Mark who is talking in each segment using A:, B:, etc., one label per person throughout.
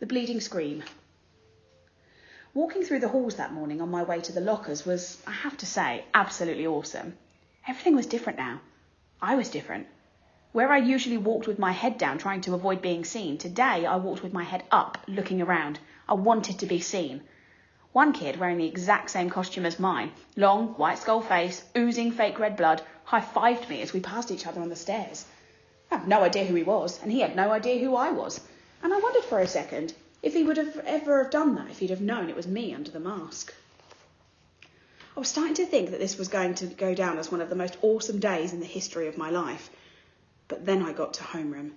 A: The Bleeding Scream. Walking through the halls that morning on my way to the lockers was, I have to say, absolutely awesome. Everything was different now. I was different. Where I usually walked with my head down trying to avoid being seen, today I walked with my head up, looking around. I wanted to be seen. One kid, wearing the exact same costume as mine, long, white skull face, oozing fake red blood, high-fived me as we passed each other on the stairs. I had no idea who he was, and he had no idea who I was. And I wondered for a second if he would have ever have done that, if he'd have known it was me under the mask. I was starting to think that this was going to go down as one of the most awesome days in the history of my life. But then I got to homeroom.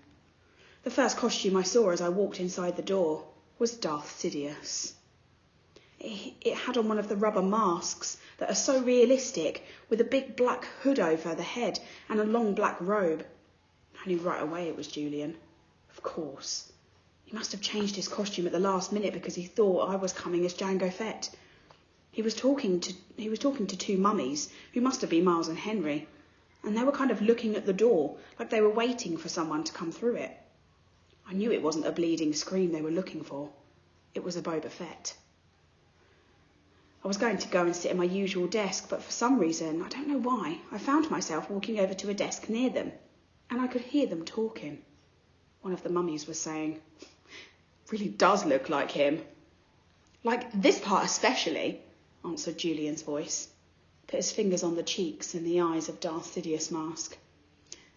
A: The first costume I saw as I walked inside the door was Darth Sidious. It had on one of the rubber masks that are so realistic, with a big black hood over the head and a long black robe. I knew right away it was Julian. Of course. He must have changed his costume at the last minute because he thought I was coming as Jango Fett. He was talking to two mummies, who must have been Miles and Henry, and they were kind of looking at the door, like they were waiting for someone to come through it. I knew it wasn't a bleeding scream they were looking for. It was a Boba Fett. I was going to go and sit at my usual desk, but for some reason, I don't know why, I found myself walking over to a desk near them, and I could hear them talking. One of the mummies was saying, "Really does look like him." "Like this part especially," answered Julian's voice. Put his fingers on the cheeks and the eyes of Darth Sidious mask.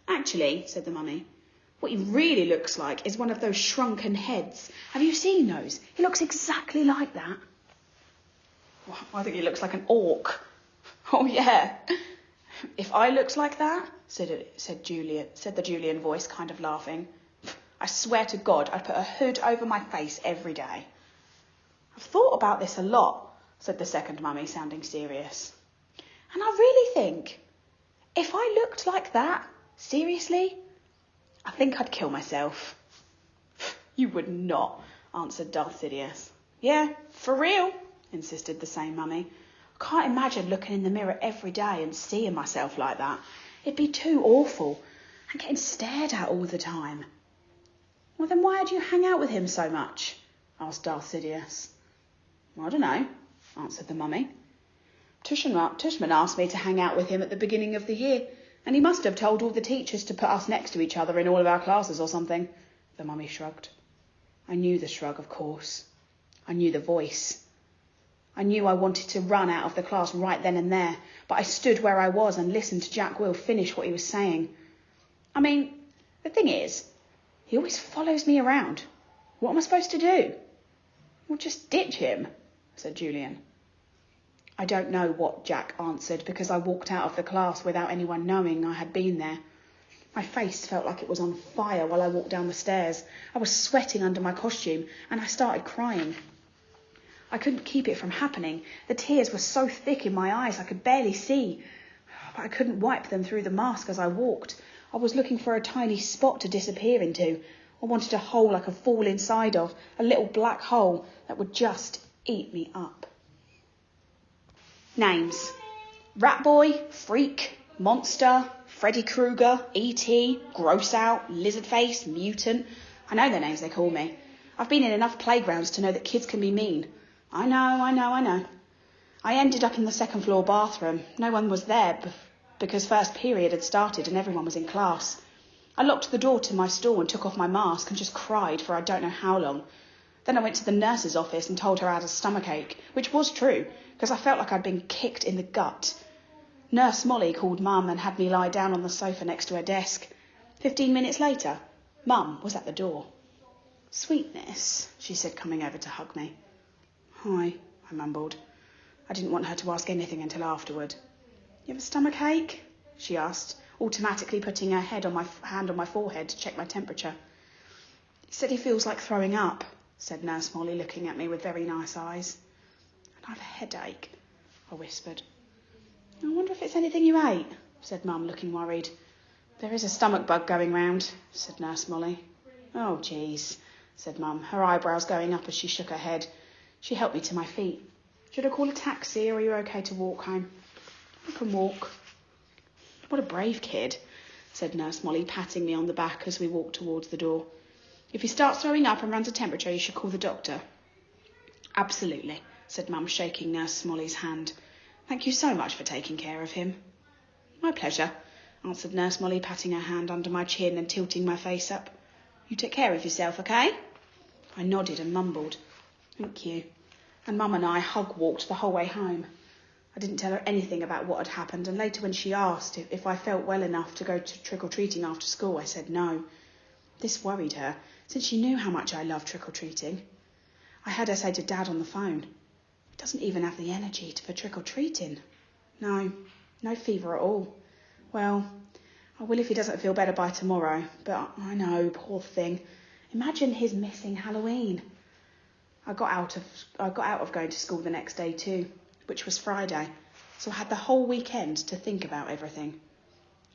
A: "Actually," said the mummy, "what he really looks like is one of those shrunken heads. Have you seen those? He looks exactly like that." "Well, I think he looks like an orc." "Oh, yeah. If I looked like that," said the Julian voice, kind of laughing, "I swear to God I'd put a hood over my face every day." "I've thought about this a lot," said the second mummy, sounding serious. "And I really think, if I looked like that, seriously, I think I'd kill myself." "You would not," answered Darth Sidious. "Yeah, for real," insisted the same mummy. "I can't imagine looking in the mirror every day and seeing myself like that. It'd be too awful, and getting stared at all the time." "Well, then why do you hang out with him so much?" asked Darth Sidious. "I don't know," answered the mummy. Tushman asked me to hang out with him at the beginning of the year, and he must have told all the teachers to put us next to each other in all of our classes or something." The mummy shrugged. I knew the shrug, of course. I knew the voice. I knew I wanted to run out of the class right then and there, but I stood where I was and listened to Jack Will finish what he was saying. I mean, the thing is, he always follows me around. What am I supposed to do? "Well, just ditch him," said Julian. I don't know what Jack answered because I walked out of the class without anyone knowing I had been there. My face felt like it was on fire while I walked down the stairs. I was sweating under my costume and I started crying. I couldn't keep it from happening. The tears were so thick in my eyes I could barely see, but I couldn't wipe them through the mask as I walked. I was looking for a tiny spot to disappear into. I wanted a hole I could fall inside of, a little black hole that would just eat me up. Names: Rat Boy, Freak, Monster, Freddy Krueger, E.T., Gross Out, Lizardface, Mutant. I know the names they call me. I've been in enough playgrounds to know that kids can be mean. I know. I ended up in the second floor bathroom. No one was there because first period had started and everyone was in class. I locked the door to my stall and took off my mask and just cried for I don't know how long. Then I went to the nurse's office and told her I had a stomachache, which was true, because I felt like I'd been kicked in the gut. Nurse Molly called Mum and had me lie down on the sofa next to her desk. 15 minutes later, Mum was at the door. "Sweetness," she said, coming over to hug me. "Hi," I mumbled. I didn't want her to ask anything until afterward. "You have a stomachache?" she asked, automatically putting her hand on my forehead to check my temperature. "He said he feels like throwing up," said Nurse Molly, looking at me with very nice eyes. "And I have a headache," I whispered. "I wonder if it's anything you ate," said Mum, looking worried. "There is a stomach bug going round," said Nurse Molly. "Oh, geez," said Mum, her eyebrows going up as she shook her head. She helped me to my feet. "Should I call a taxi, or are you okay to walk home?" "I can walk." "What a brave kid," said Nurse Molly, patting me on the back as we walked towards the door. If he starts throwing up and runs a temperature, you should call the doctor. Absolutely, said Mum, shaking Nurse Molly's hand. Thank you so much for taking care of him. My pleasure, answered Nurse Molly, patting her hand under my chin and tilting my face up. You take care of yourself, okay? I nodded and mumbled, thank you, and Mum and I hug-walked the whole way home. I didn't tell her anything about what had happened, and later when she asked if I felt well enough to go to trick-or-treating after school, I said no. This worried her, since she knew how much I loved trick-or-treating. I heard her say to Dad on the phone, he doesn't even have the energy for trick-or-treating. No fever at all. Well, I will if he doesn't feel better by tomorrow, but I know, poor thing. Imagine his missing Halloween. I got out of going to school the next day too, which was Friday, so I had the whole weekend to think about everything.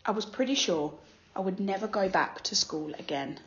A: I was pretty sure I would never go back to school again.